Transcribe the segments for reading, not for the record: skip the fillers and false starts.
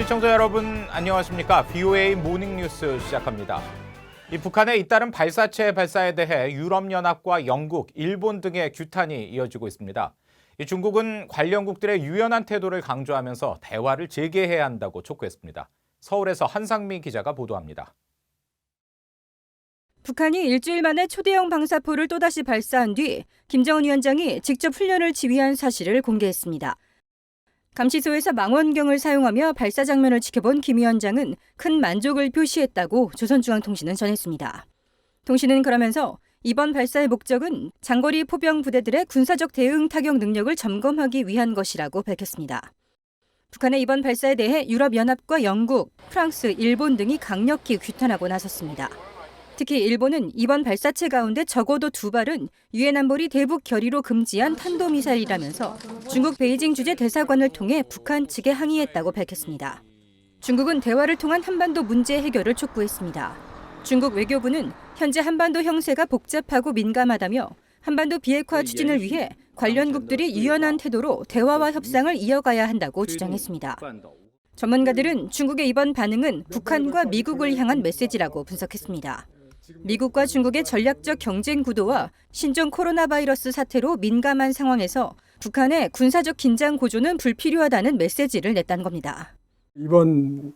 시청자 여러분 안녕하십니까? VOA 모닝뉴스 시작합니다. 북한의 잇따른 발사체 발사에 대해 유럽연합과 영국, 일본 등의 규탄이 이어지고 있습니다. 중국은 관련국들의 유연한 태도를 강조하면서 대화를 재개해야 한다고 촉구했습니다. 서울에서 한상미 기자가 보도합니다. 북한이 일주일 만에 초대형 방사포를 또다시 발사한 뒤 김정은 위원장이 직접 훈련을 지휘한 사실을 공개했습니다. 감시소에서 망원경을 사용하며 발사 장면을 지켜본 김 위원장은 큰 만족을 표시했다고 조선중앙통신은 전했습니다. 통신은 그러면서 이번 발사의 목적은 장거리 포병 부대들의 군사적 대응 타격 능력을 점검하기 위한 것이라고 밝혔습니다. 북한의 이번 발사에 대해 유럽연합과 영국, 프랑스, 일본 등이 강력히 규탄하고 나섰습니다. 특히 일본은 이번 발사체 가운데 적어도 2발은 유엔 안보리 대북 결의로 금지한 탄도미사일이라면서 중국 베이징 주재 대사관을 통해 북한 측에 항의했다고 밝혔습니다. 중국은 대화를 통한 한반도 문제 해결을 촉구했습니다. 중국 외교부는 현재 한반도 형세가 복잡하고 민감하다며 한반도 비핵화 추진을 위해 관련국들이 유연한 태도로 대화와 협상을 이어가야 한다고 주장했습니다. 전문가들은 중국의 이번 반응은 북한과 미국을 향한 메시지라고 분석했습니다. 미국과 중국의 전략적 경쟁 구도와 신종 코로나 바이러스 사태로 민감한 상황에서 북한의 군사적 긴장 고조는 불필요하다는 메시지를 냈다는 겁니다. 이번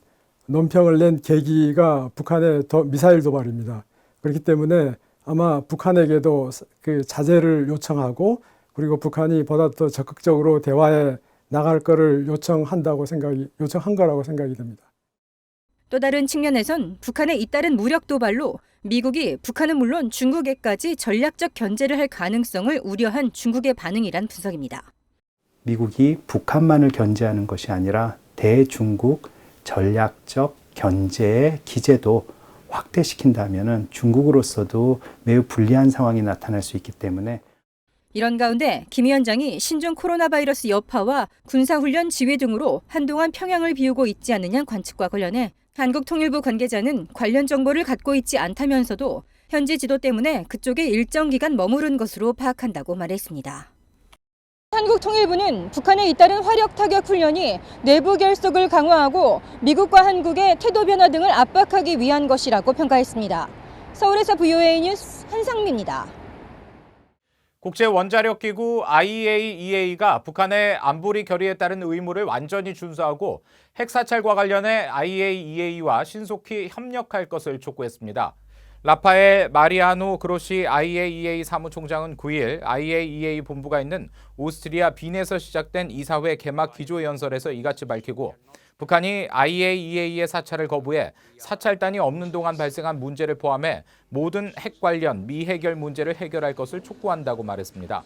논평을 낸 계기가 북한의 미사일 도발입니다. 그렇기 때문에 아마 북한에게도 그 자제를 요청하고 그리고 북한이 보다 더 적극적으로 대화에 나갈 거를 요청한 거라고 생각이 됩니다. 또 다른 측면에선 북한의 잇따른 무력 도발로 미국이 북한은 물론 중국에까지 전략적 견제를 할 가능성을 우려한 중국의 반응이란 분석입니다. 미국이 북한만을 견제하는 것이 아니라 대중국 전략적 견제의 기제도 확대시킨다면 중국으로서도 매우 불리한 상황이 나타날 수 있기 때문에 이런 가운데 김 위원장이 신종 코로나 바이러스 여파와 군사훈련 지휘 등으로 한동안 평양을 비우고 있지 않느냐는 관측과 관련해 한국통일부 관계자는 관련 정보를 갖고 있지 않다면서도 현지 지도 때문에 그쪽에 일정 기간 머무른 것으로 파악한다고 말했습니다. 한국통일부는 북한에 잇따른 화력 타격 훈련이 내부 결속을 강화하고 미국과 한국의 태도 변화 등을 압박하기 위한 것이라고 평가했습니다. 서울에서 VOA 뉴스 한상미입니다. 국제원자력기구 IAEA가 북한의 안보리 결의에 따른 의무를 완전히 준수하고 핵사찰과 관련해 IAEA와 신속히 협력할 것을 촉구했습니다. 라파엘 마리아노 그로시 IAEA 사무총장은 9일 IAEA 본부가 있는 오스트리아 빈에서 시작된 이사회 개막 기조연설에서 이같이 밝히고 북한이 IAEA의 사찰을 거부해 사찰단이 없는 동안 발생한 문제를 포함해 모든 핵 관련 미해결 문제를 해결할 것을 촉구한다고 말했습니다.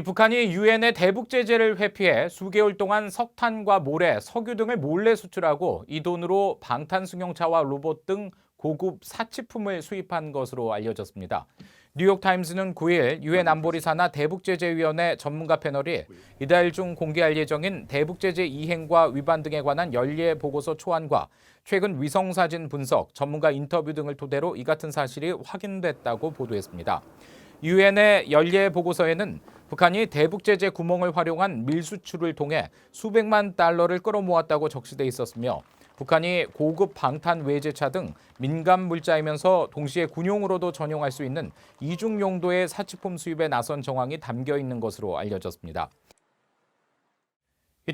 북한이 유엔의 대북 제재를 회피해 수개월 동안 석탄과 모래, 석유 등을 몰래 수출하고 이 돈으로 방탄승용차와 로봇 등 고급 사치품을 수입한 것으로 알려졌습니다. 뉴욕타임스는 9일 유엔 안보리 산하 대북제재위원회 전문가 패널이 이달 중 공개할 예정인 대북제재 이행과 위반 등에 관한 연례 보고서 초안과 최근 위성사진 분석, 전문가 인터뷰 등을 토대로 이 같은 사실이 확인됐다고 보도했습니다. 유엔의 연례 보고서에는 북한이 대북제재 구멍을 활용한 밀수출을 통해 수백만 달러를 끌어모았다고 적시돼 있었으며 북한이 고급 방탄 외제차 등 민감 물자이면서 동시에 군용으로도 전용할 수 있는 이중 용도의 사치품 수입에 나선 정황이 담겨 있는 것으로 알려졌습니다.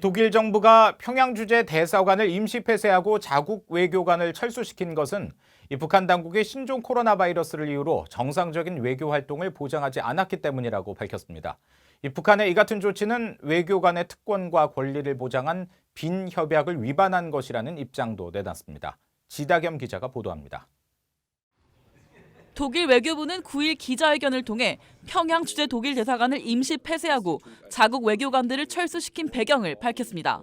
독일 정부가 평양 주재 대사관을 임시 폐쇄하고 자국 외교관을 철수시킨 것은 북한 당국이 신종 코로나 바이러스를 이유로 정상적인 외교 활동을 보장하지 않았기 때문이라고 밝혔습니다. 북한의 이 같은 조치는 외교관의 특권과 권리를 보장한 빈 협약을 위반한 것이라는 입장도 내놨습니다. 지다겸 기자가 보도합니다. 독일 외교부는 9일 기자회견을 통해 평양 주재 독일 대사관을 임시 폐쇄하고 자국 외교관들을 철수시킨 배경을 밝혔습니다.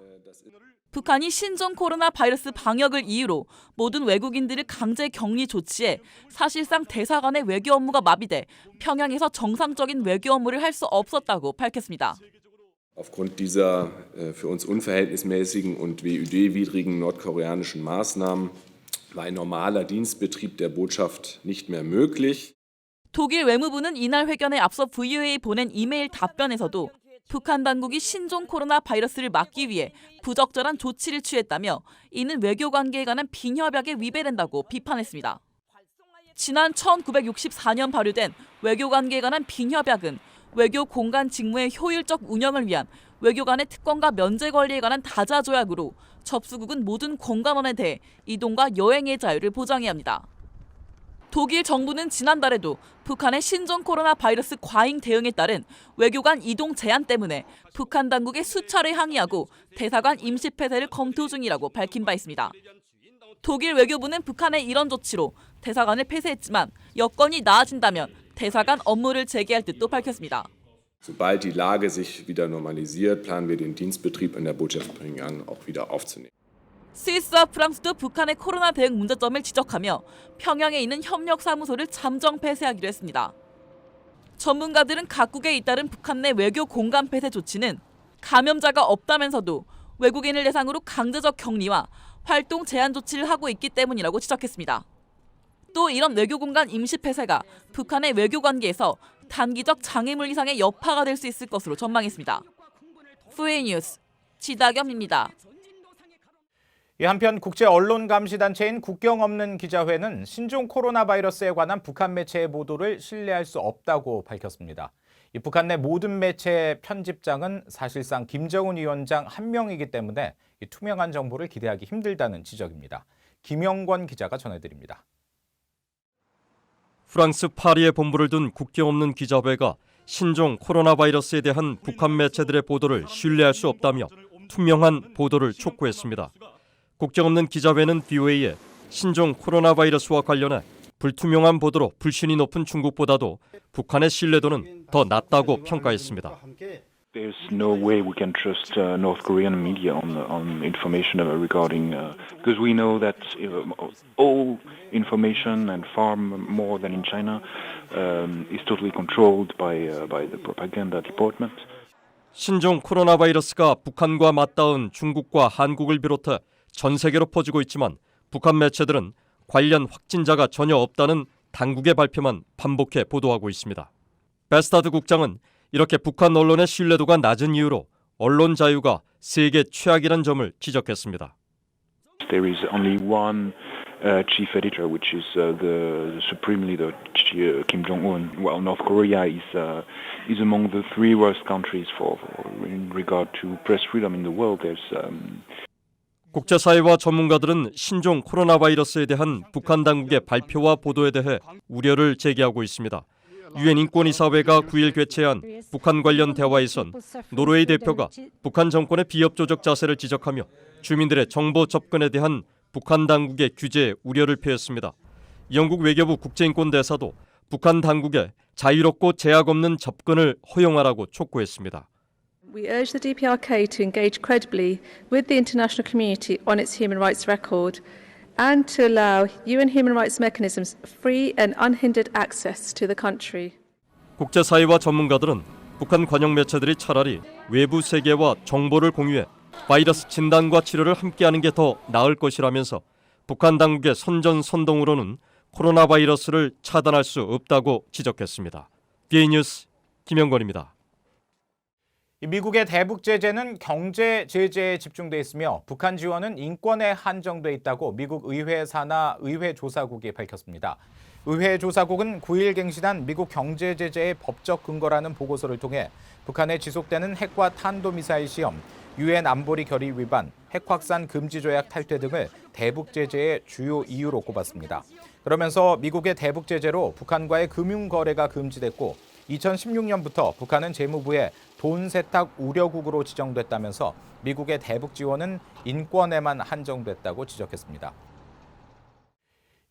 북한이 신종 코로나 바이러스 방역을 이유로 모든 외국인들을 강제 격리 조치해 사실상 대사관의 외교 업무가 마비돼 평양에서 정상적인 외교 업무를 할 수 없었다고 밝혔습니다. Aufgrund dieser für uns unverhältnismäßigen und WÜD-widrigen nordkoreanischen Maßnahmen war ein normaler Dienstbetrieb der Botschaft nicht mehr möglich. 독일 외무부는 이날 회견에 앞서 VOA에 보낸 이메일 답변에서도 북한 당국이 신종 코로나 바이러스를 막기 위해 부적절한 조치를 취했다며 이는 외교 관계에 관한 빙협약에 위배된다고 비판했습니다. 지난 1964년 발효된 외교 관계에 관한 빙협약은 외교 공간 직무의 효율적 운영을 위한 외교 간의 특권과 면제 권리에 관한 다자 조약으로 접수국은 모든 공간원에 대해 이동과 여행의 자유를 보장해야 합니다. 독일 정부는 지난달에도 북한의 신종 코로나 바이러스 과잉 대응에 따른 외교관 이동 제한 때문에 북한 당국에 수차례 항의하고 대사관 임시 폐쇄를 검토 중이라고 밝힌 바 있습니다. 독일 외교부는 북한의 이런 조치로 대사관을 폐쇄했지만 여건이 나아진다면 대사관 업무를 재개할 뜻도 밝혔습니다. Sobald die Lage sich wieder normalisiert, planen wir den Dienstbetrieb in der Botschaft Pyongyang auch wieder aufzunehmen. 스위스와 프랑스도 북한의 코로나 대응 문제점을 지적하며 평양에 있는 협력사무소를 잠정 폐쇄하기로 했습니다. 전문가들은 각국에 잇따른 북한 내 외교 공간 폐쇄 조치는 감염자가 없다면서도 외국인을 대상으로 강제적 격리와 활동 제한 조치를 하고 있기 때문이라고 지적했습니다. 또 이런 외교 공간 임시 폐쇄가 북한의 외교 관계에서 단기적 장애물 이상의 여파가 될 수 있을 것으로 전망했습니다. 후웨이 뉴스 지다겸입니다. 한편 국제 언론 감시 단체인 국경 없는 기자회는 신종 코로나 바이러스에 관한 북한 매체의 보도를 신뢰할 수 없다고 밝혔습니다. 이 북한 내 모든 매체의 편집장은 사실상 김정은 위원장 한 명이기 때문에 이 투명한 정보를 기대하기 힘들다는 지적입니다. 김영권 기자가 전해드립니다. 프랑스 파리에 본부를 둔 국경 없는 기자회가 신종 코로나 바이러스에 대한 북한 매체들의 보도를 신뢰할 수 없다며 투명한 보도를 촉구했습니다. 국경 없는 기자회는 BOA에 신종 코로나 바이러스와 관련해 불투명한 보도로 불신이 높은 중국보다도 북한의 신뢰도는 더 낮다고 평가했습니다. There's no way we can trust North Korean media on information regarding because we know that all information and far more than in China is totally controlled by the propaganda department. 신종 코로나 바이러스가 북한과 맞닿은 중국과 한국을 비롯해 전 세계로 퍼지고 있지만 북한 매체들은 관련 확진자가 전혀 없다는 당국의 발표만 반복해 보도하고 있습니다. 베스타드 국장은 이렇게 북한 언론의 신뢰도가 낮은 이유로 언론 자유가 세계 최악이라는 점을 지적했습니다. There is only one chief editor, which is the supreme leader Kim Jong-un. While North Korea is among the three worst countries in regard to press freedom in the world. There's 국제사회와 전문가들은 신종 코로나 바이러스에 대한 북한 당국의 발표와 보도에 대해 우려를 제기하고 있습니다. 유엔 인권이사회가 9일 개최한 북한 관련 대화에선 노르웨이 대표가 북한 정권의 비협조적 자세를 지적하며 주민들의 정보 접근에 대한 북한 당국의 규제에 우려를 표했습니다. 영국 외교부 국제인권대사도 북한 당국에 자유롭고 제약 없는 접근을 허용하라고 촉구했습니다. We urge the DPRK to engage credibly with the international community on its human rights record and to allow UN human rights mechanisms free and unhindered access to the country. 국제사회와 전문가들은 북한 관영 매체들이 차라리 외부 세계와 정보를 공유해 바이러스 진단과 치료를 함께하는 게 더 나을 것이라면서 북한 당국의 선전선동으로는 코로나 바이러스를 차단할 수 없다고 지적했습니다. BA 뉴스 김영권입니다. 미국의 대북 제재는 경제 제재에 집중돼 있으며 북한 지원은 인권에 한정돼 있다고 미국 의회 산하 의회조사국이 밝혔습니다. 의회조사국은 9일 갱신한 미국 경제 제재의 법적 근거라는 보고서를 통해 북한에 지속되는 핵과 탄도미사일 시험, 유엔 안보리 결의 위반, 핵 확산 금지 조약 탈퇴 등을 대북 제재의 주요 이유로 꼽았습니다. 그러면서 미국의 대북 제재로 북한과의 금융 거래가 금지됐고 2016년부터 북한은 재무부의 돈 세탁 우려국으로 지정됐다면서 미국의 대북 지원은 인권에만 한정됐다고 지적했습니다.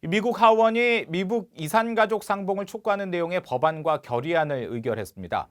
미국 하원이 미국 이산가족 상봉을 촉구하는 내용의 법안과 결의안을 의결했습니다.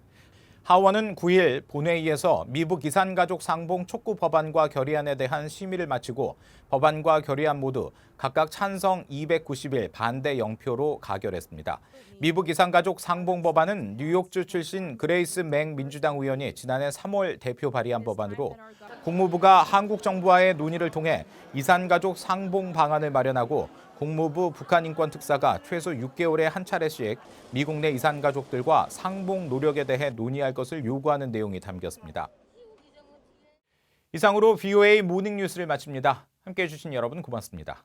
하원은 9일 본회의에서 미국 이산가족 상봉 촉구 법안과 결의안에 대한 심의를 마치고 법안과 결의안 모두 각각 찬성 291, 반대 0표로 가결했습니다. 미북 이산가족 상봉 법안은 뉴욕주 출신 그레이스 맥 민주당 의원이 지난해 3월 대표 발의한 법안으로 국무부가 한국 정부와의 논의를 통해 이산가족 상봉 방안을 마련하고 국무부 북한인권특사가 최소 6개월에 한 차례씩 미국 내 이산가족들과 상봉 노력에 대해 논의할 것을 요구하는 내용이 담겼습니다. 이상으로 VOA 모닝뉴스를 마칩니다. 함께해 주신 여러분 고맙습니다.